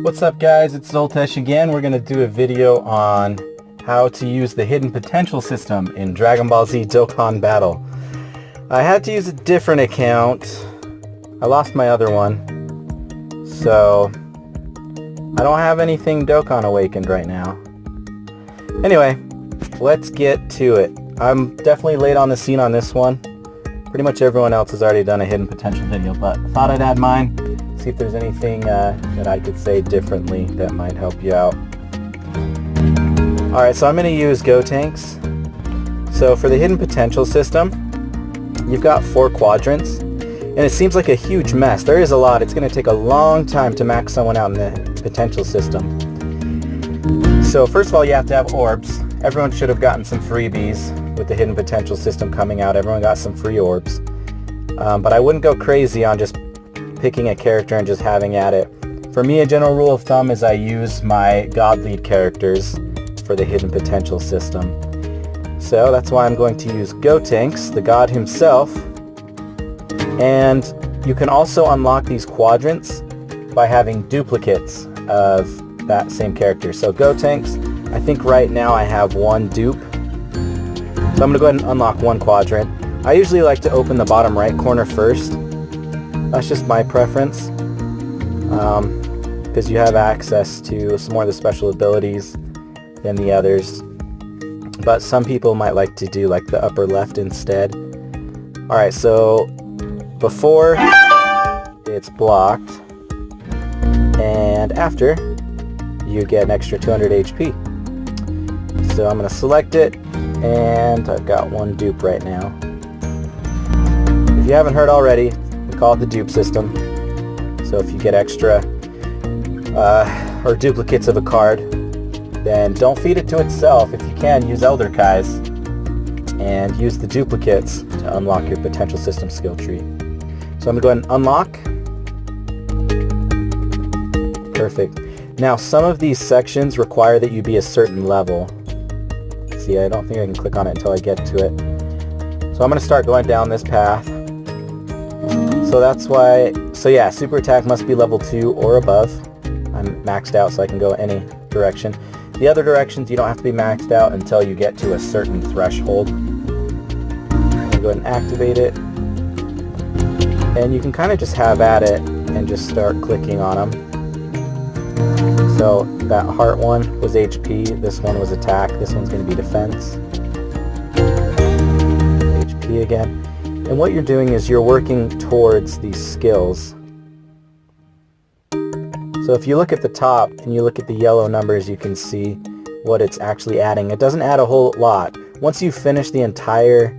What's up guys, it's Zoltesh again. We're going to do a video on how to use the hidden potential system in Dragon Ball Z Dokkan Battle. I had to use a different account. I lost my other one. So I don't have anything Dokkan Awakened right now. Anyway, let's get to it. I'm definitely late on the scene on this one. Pretty much everyone else has already done a hidden potential video, but I thought I'd add mine. See if there's anything that I could say differently that might help you out. Alright, so I'm going to use Gotenks. So for the hidden potential system, you've got 4 quadrants, and it seems like a huge mess. There is a lot. It's going to take a long time to max someone out in the potential system. So first of all, you have to have orbs. Everyone should have gotten some freebies with the hidden potential system coming out. Everyone got some free orbs. But I wouldn't go crazy on just picking a character and just having at it. For me, a general rule of thumb is I use my God lead characters for the hidden potential system. So that's why I'm going to use Gotenks, the god himself. And you can also unlock these quadrants by having duplicates of that same character. So Gotenks, I think right now I have 1 dupe. So I'm going to go ahead and unlock 1 quadrant. I usually like to open the bottom right corner first. That's just my preference, because you have access to some more of the special abilities than the others. But some people might like to do like the upper left instead. Alright, so before it's blocked, and after you get an extra 200 HP. So I'm going to select it, and I've got 1 dupe right now. If you haven't heard already, we call it the dupe system. So if you get extra or duplicates of a card, then don't feed it to itself. If you can, use Elder Kais and use the duplicates to unlock your potential system skill tree. So I'm going to go ahead and unlock. Perfect. Now some of these sections require that you be a certain level. See, I don't think I can click on it until I get to it. So I'm going to start going down this path. So that's why, so yeah, super attack must be level 2 or above. I'm maxed out so I can go any direction. The other directions you don't have to be maxed out until you get to a certain threshold. I'm going to go ahead and activate it. And you can kind of just have at it and just start clicking on them. So that heart one was HP, this one was attack, this one's going to be defense. HP again. And what you're doing is you're working towards these skills. So if you look at the top and you look at the yellow numbers, you can see what it's actually adding. It doesn't add a whole lot. Once you finish the entire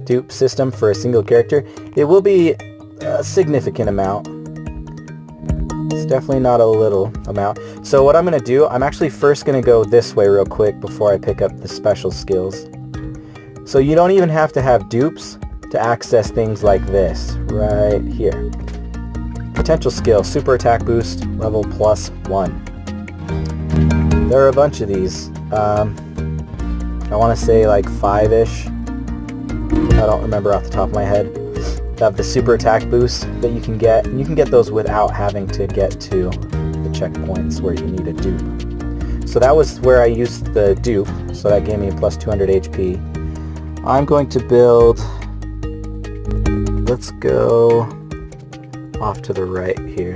dupe system for a single character, it will be a significant amount. It's definitely not a little amount. So what I'm going to do, I'm actually first going to go this way real quick before I pick up the special skills. So you don't even have to have dupes to access things like this right here. Potential skill, super attack boost, level +1. There are a bunch of these. I want to say like 5-ish. I don't remember off the top of my head. They have the super attack boost that you can get, and you can get those without having to get to the checkpoints where you need a dupe. So that was where I used the dupe, so that gave me a +200 HP. I'm going to build, let's go off to the right here.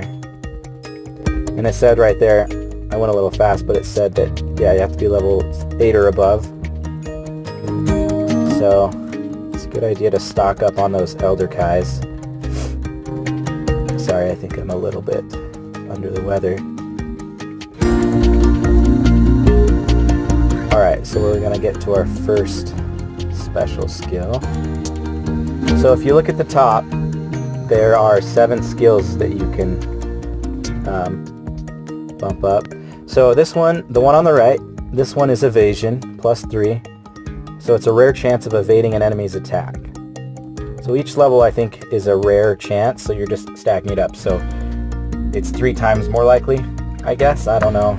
And it said right there, I went a little fast, but it said that, yeah, you have to be level 8 or above. So it's a good idea to stock up on those Elder Kais. Sorry, I think I'm a little bit under the weather. Alright, so we're going to get to our first special skill. So if you look at the top, there are 7 skills that you can bump up. So this one, the one on the right, this one is evasion, +3. So it's a rare chance of evading an enemy's attack. So each level I think is a rare chance, so you're just stacking it up. So it's 3 times more likely, I guess. I don't know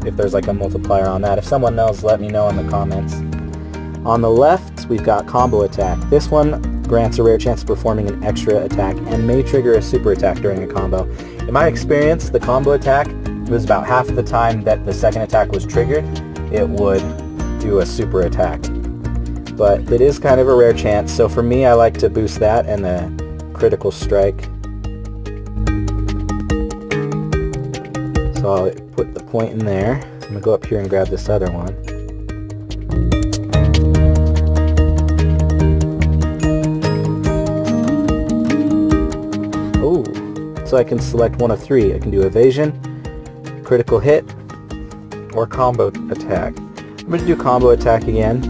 if there's like a multiplier on that. If someone knows, let me know in the comments. On the left, we've got combo attack. This one grants a rare chance of performing an extra attack and may trigger a super attack during a combo. In my experience, the combo attack was about half the time that the second attack was triggered, it would do a super attack. But it is kind of a rare chance, so for me I like to boost that and the critical strike. So I'll put the point in there. I'm going to go up here and grab this other one. Oh, so I can select one of three. I can do evasion, critical hit, or combo attack. I'm going to do combo attack again,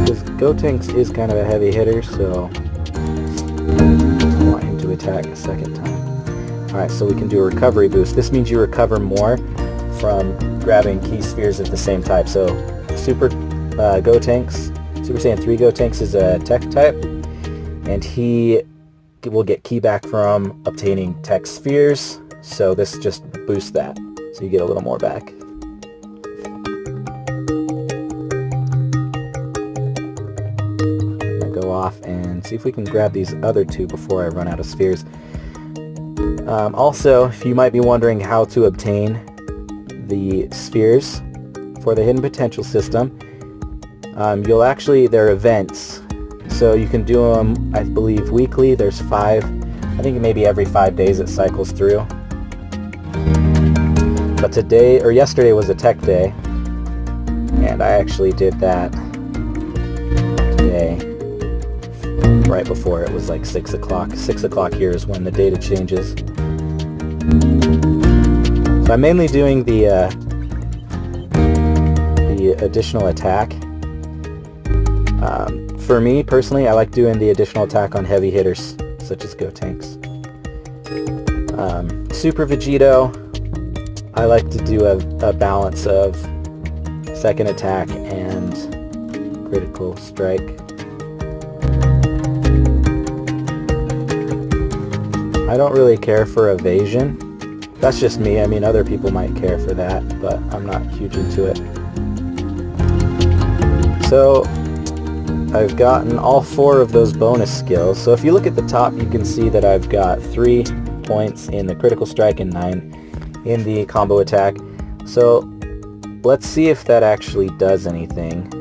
because Gotenks is kind of a heavy hitter, so I want him to attack a second time. Alright, so we can do a recovery boost. This means you recover more from grabbing key spheres of the same type. So Super Gotenks, Super Saiyan 3 Gotenks is a tech type, and he will get key back from obtaining tech spheres, so this just boosts that, so you get a little more back. I'm going to go off and see if we can grab these other two before I run out of spheres. Also, if you might be wondering how to obtain the spheres for the hidden potential system, they're events, so you can do them, I believe, weekly. There's 5, I think maybe every 5 days it cycles through. But yesterday was a tech day, and I actually did that today, right before it was like 6 o'clock. 6 o'clock here is when the data changes. So I'm mainly doing the additional attack. For me personally, I like doing the additional attack on heavy hitters such as Gotenks. Super Vegito, I like to do a balance of second attack and critical strike. I don't really care for evasion. That's just me. I mean, other people might care for that, but I'm not huge into it. So I've gotten all 4 of those bonus skills. So if you look at the top, you can see that I've got 3 points in the critical strike and 9 in the combo attack. So let's see if that actually does anything.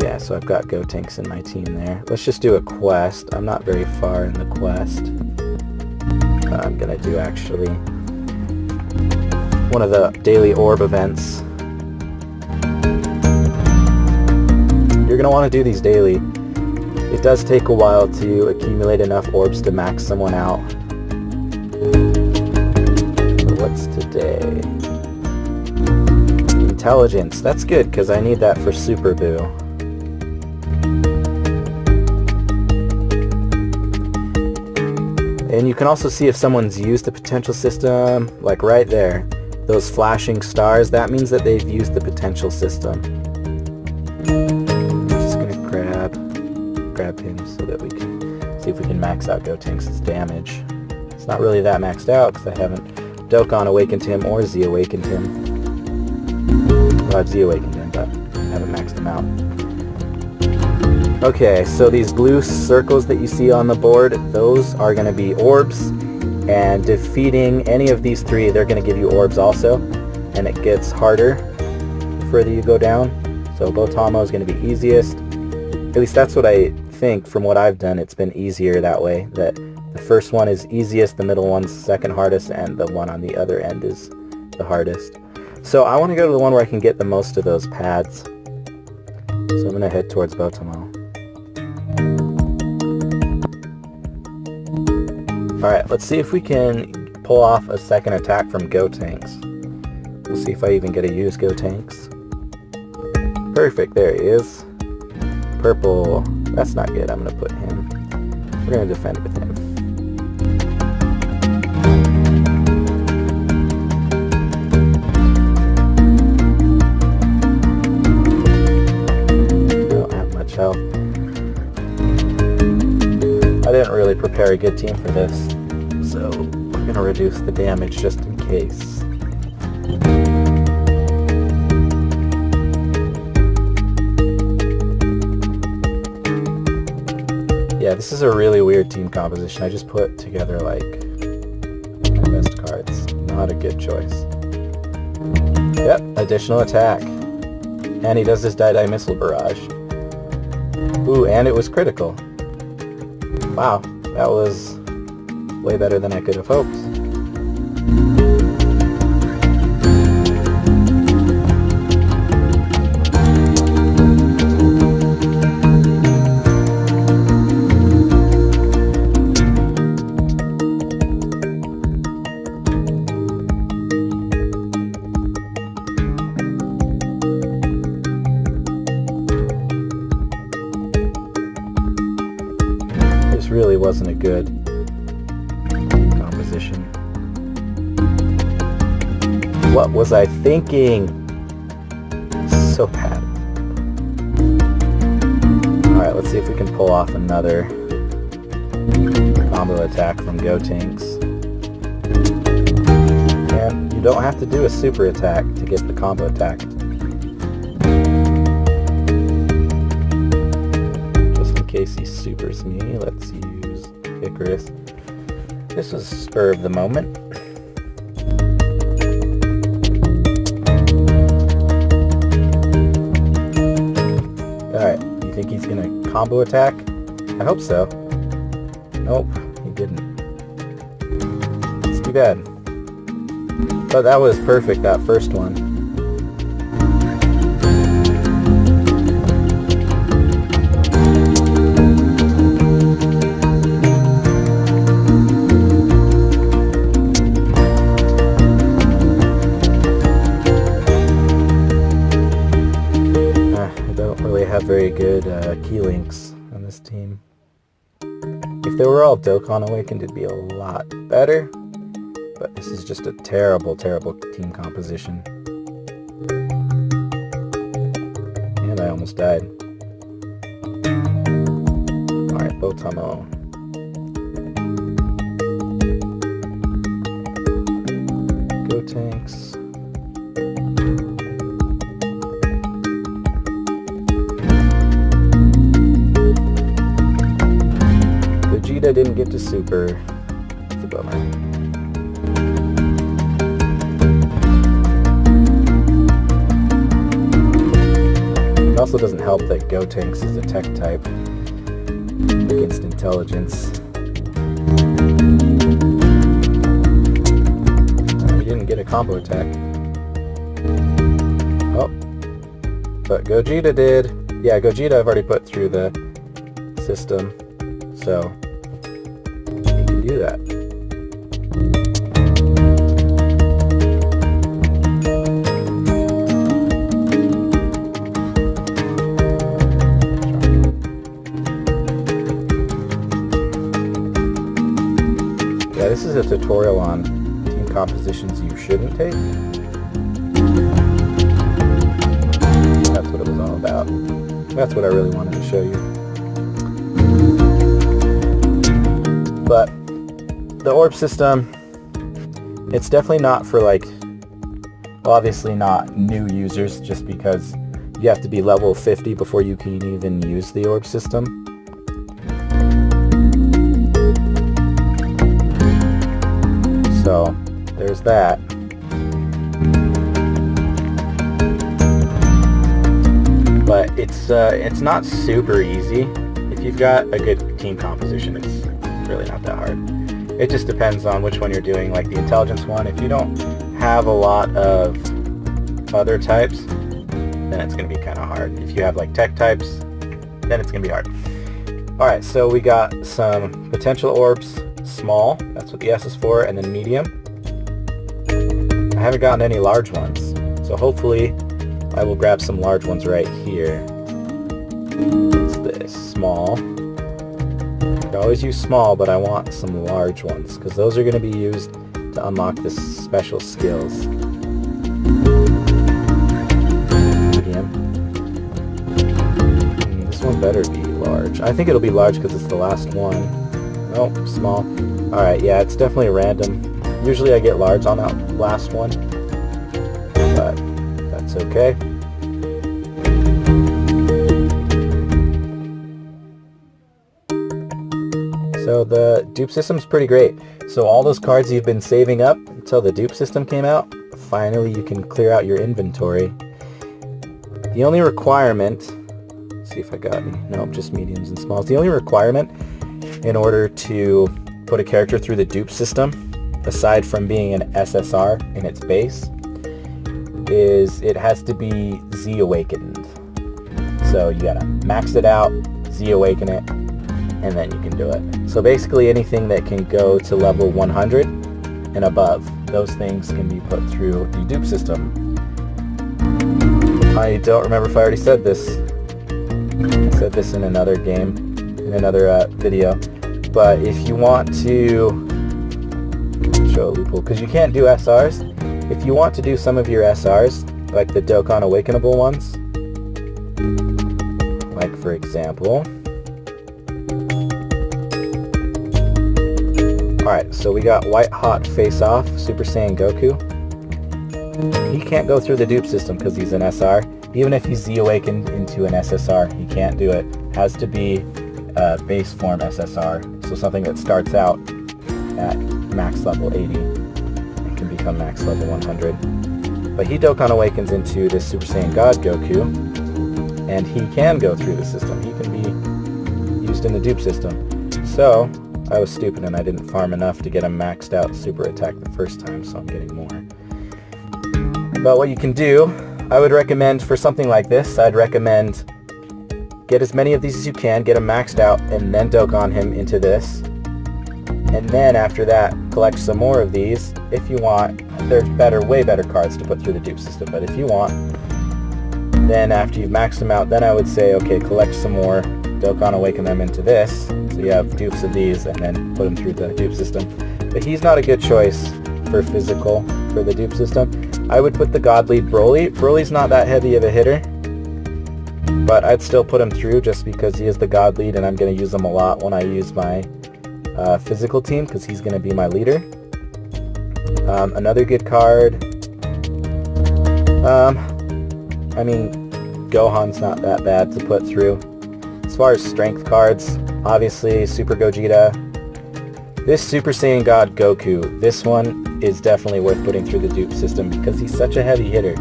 Yeah, so I've got Gotenks in my team there. Let's just do a quest. I'm not very far in the quest. I'm gonna do actually one of the daily orb events. You're gonna want to do these daily. It does take a while to accumulate enough orbs to max someone out. So what's today? Intelligence. That's good because I need that for Super Boo. And you can also see if someone's used the potential system, like right there. Those flashing stars, that means that they've used the potential system. I'm just going to grab him so that we can see if we can max out Gotenks' damage. It's not really that maxed out because I haven't Dokkan awakened him or Z awakened him. Well, I've Z awakened him, but I haven't maxed him out. Okay, so these blue circles that you see on the board, those are going to be orbs, and defeating any of these 3, they're going to give you orbs also, and it gets harder the further you go down. So Botamo is going to be easiest. At least that's what I think. From what I've done, it's been easier that way, that the first one is easiest, the middle one's second hardest, and the one on the other end is the hardest. So I want to go to the one where I can get the most of those pads. So I'm going to head towards Botamo. Alright, let's see if we can pull off a second attack from Gotenks. We'll see if I even get to use Gotenks. Perfect, there he is. Purple. That's not good, I'm going to put him. We're going to defend with him. Don't have much health. I didn't really prepare a good team for this, so we're going to reduce the damage just in case. Yeah, Yeah, this is a really weird team composition. I just put together like my best cards. Not a good choice. Yep, additional attack. And he does this Die Missile Barrage. Ooh, and it was critical. Wow, that was way better than I could have hoped. Really wasn't a good team composition. What was I thinking? So bad. Alright, let's see if we can pull off another combo attack from Gotenks. And you don't have to do a super attack to get the combo attack. In case he supers me, let's use Icarus. This was spur of the moment. Alright, you think he's gonna combo attack? I hope so. Nope, he didn't. It's too bad. But that was perfect, that first one. Have very good key links on this team. If they were all Dokkan Awakened, it'd be a lot better, but this is just a terrible, terrible team composition. And I almost died. Alright, Botamo. Gotenks. Vegeta didn't get to super. It's a bummer. It also doesn't help that Gotenks is a tech type against intelligence. He didn't get a combo attack. Oh. But Gogeta did. Yeah, Gogeta I've already put through the system. So he can do that. Yeah, this is a tutorial on team compositions you shouldn't take. That's what it was all about. That's what I really wanted to show you. But the orb system, it's definitely not for like, well, obviously not new users, just because you have to be level 50 before you can even use the orb system. So there's that. But it's not super easy. If you've got a good team composition, it's really not that hard. It just depends on which one you're doing, like the intelligence one. If you don't have a lot of other types, then it's going to be kind of hard. If you have like tech types, then it's going to be hard. Alright, so we got some potential orbs, small, that's what the S is for, and then medium. I haven't gotten any large ones, so hopefully I will grab some large ones right here. What's this? Small. I always use small, but I want some large ones, because those are going to be used to unlock the special skills. Medium. This one better be large. I think it'll be large because it's the last one. Nope, small. Alright, yeah, it's definitely random. Usually I get large on that last one, but that's okay. So the dupe system's pretty great. So all those cards you've been saving up until the dupe system came out, finally you can clear out your inventory. The only requirement, let's see if I got any, nope, just mediums and smalls. The only requirement in order to put a character through the dupe system, aside from being an SSR in its base, is it has to be Z awakened. So you gotta max it out, Z awaken it, and then you can do it. So basically anything that can go to level 100 and above, those things can be put through the dupe system. I don't remember if I already said this. I said this in another game, in another video. But if you want to show a loophole, because you can't do SRs. If you want to do some of your SRs, like the Dokkan Awakenable ones, like for example, alright, so we got White Hot Face Off, Super Saiyan Goku. He can't go through the dupe system because he's an SR. Even if he's Z-awakened into an SSR, he can't do it. Has to be base form SSR, so something that starts out at max level 80 and can become max level 100. But he Dokkan awakens into this Super Saiyan God Goku, and he can go through the system. He can be used in the dupe system. So I was stupid and I didn't farm enough to get him maxed out super attack the first time, so I'm getting more. But what you can do, I would recommend for something like this, I'd recommend get as many of these as you can, get them maxed out, and then Dokkan him into this. And then after that, collect some more of these if you want. There's way better cards to put through the dupe system, but if you want, then after you've maxed them out, then I would say, okay, collect some more, Dokkan awaken them into this, so you have dupes of these, and then put them through the dupe system. But he's not a good choice for physical for the dupe system. I would put the God Lead Broly. Broly's not that heavy of a hitter, but I'd still put him through just because he is the God Lead, and I'm going to use him a lot when I use my physical team, because he's going to be my leader. Another good card, I mean, Gohan's not that bad to put through. As far as strength cards, obviously Super Gogeta. This Super Saiyan God Goku, this one is definitely worth putting through the dupe system because he's such a heavy hitter.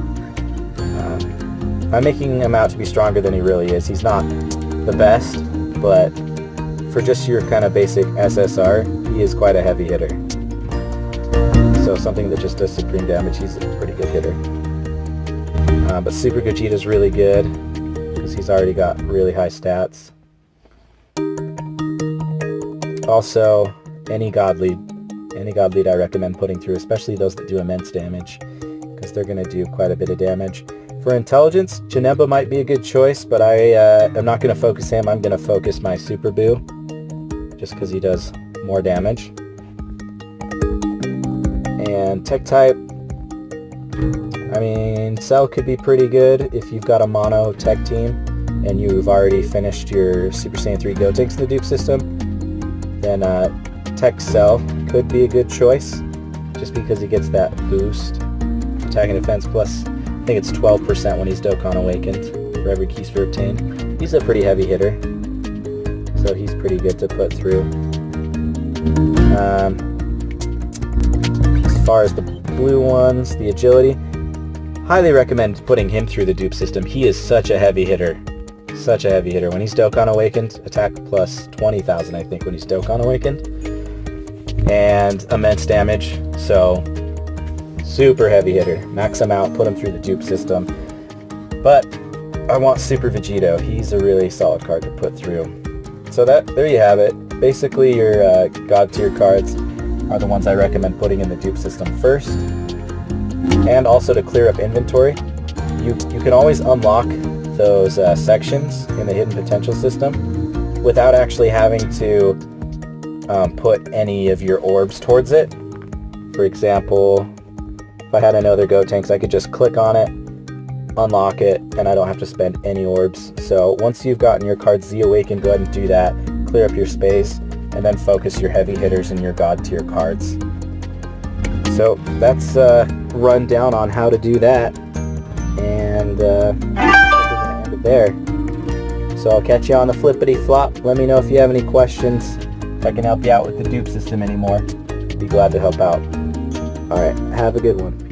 I'm making him out to be stronger than he really is. He's not the best, but for just your kind of basic SSR, he is quite a heavy hitter. So something that just does supreme damage, he's a pretty good hitter. But Super Gogeta is really good because he's already got really high stats. Also, any God Lead I recommend putting through, especially those that do immense damage, because they're going to do quite a bit of damage. For intelligence, Janemba might be a good choice, but I'm not going to focus him. I'm going to focus my Super Boo, just because he does more damage. And tech type, I mean, Cell could be pretty good if you've got a mono tech team and you've already finished your Super Saiyan 3 Gotenks in the dupe system. Then Tech Cell could be a good choice, just because he gets that boost, attack and defense plus, I think it's 12% when he's Dokkan awakened for every key sphere obtained. He's a pretty heavy hitter, so he's pretty good to put through. As far as the blue ones, the agility, highly recommend putting him through the dupe system. He is such a heavy hitter. Such a heavy hitter. When he's Dokkan awakened, attack plus 20,000 I think when he's Dokkan awakened. And immense damage, so super heavy hitter. Max him out, put him through the dupe system. But I want Super Vegito. He's a really solid card to put through. So there you have it. Basically your God tier cards are the ones I recommend putting in the dupe system first. And also to clear up inventory. You can always unlock those sections in the hidden potential system without actually having to put any of your orbs towards it. For example, if I had another Gotenks, I could just click on it, unlock it, and I don't have to spend any orbs. So once you've gotten your card Z Awakened, go ahead and do that, clear up your space, and then focus your heavy hitters and your God tier cards. So that's a rundown on how to do that, and we're gonna end it there. So I'll catch you on the flippity flop. Let me know if you have any questions. If I can help you out with the dupe system anymore, be glad to help out. Alright, have a good one.